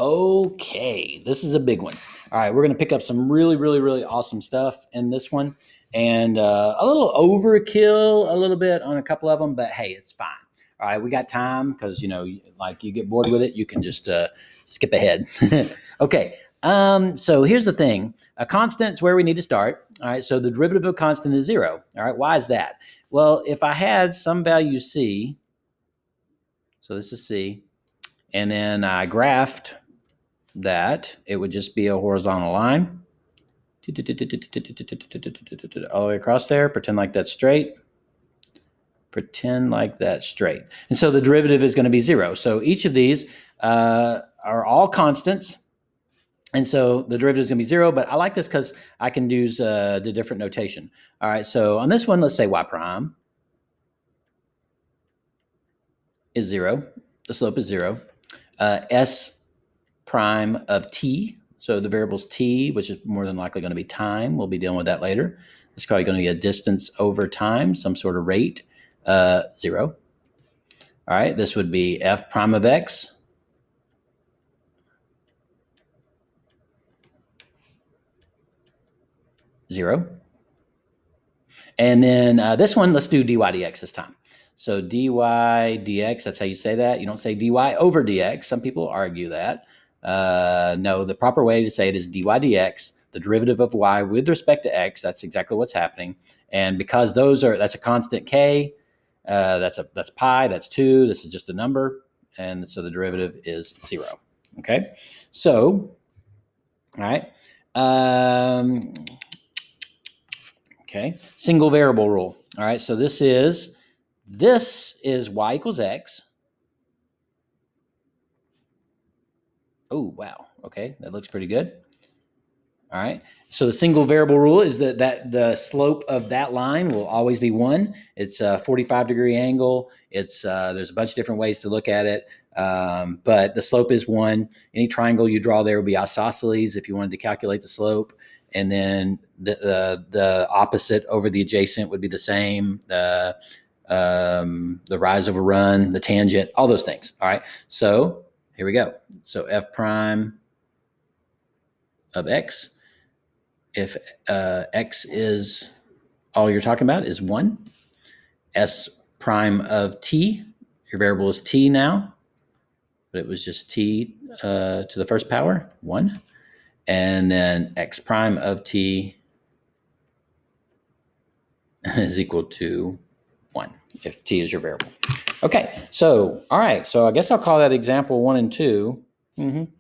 Okay, this is a big one. All right, we're going to pick up some really, really, really awesome stuff in this one, and a little overkill, a little bit on a couple of them, but hey, it's fine. All right, we got time because like you get bored with it, you can just skip ahead. Okay, so here's the thing: a constant is where we need to start. All right, so the derivative of a constant is 0. All right, why is that? Well, if I had some value c, so this is c, and then I graphed that, it would just be a horizontal line all the way across there. Pretend like that's straight. Pretend like that's straight. And so the derivative is going to be 0. So each of these are all constants. And so the derivative is going to be 0. But I like this because I can use the different notation. All right. So on this one, let's say y prime is 0. The slope is 0. S prime of t, so the variable's t, which is more than likely going to be time. We'll be dealing with that later. It's probably going to be a distance over time, some sort of rate, 0. All right, this would be f prime of x, zero. And then this one, let's do dy dx this time. So dy dx, that's how you say that. You don't say dy over dx. Some people argue that. No, the proper way to say it is dy dx, the derivative of y with respect to x. That's exactly what's happening. And because that's a constant k, that's pi, that's 2. This is just a number. And so the derivative is 0. Okay. So, all right. Okay. Single variable rule. All right. So this is y equals x. Oh, wow. Okay. That looks pretty good. All right. So the single variable rule is that the slope of that line will always be 1. It's a 45-degree angle. It's there's a bunch of different ways to look at it, but the slope is 1. Any triangle you draw there will be isosceles if you wanted to calculate the slope, and then the opposite over the adjacent would be the same. The rise over run, the tangent, all those things. All right. So here we go. So f prime of x. If x is all you're talking about is 1, s prime of t, your variable is t now, but it was just t to the first power, 1. And then x prime of t is equal to 1 if t is your variable. Okay, so all right, so I guess I'll call that example 1 and 2. And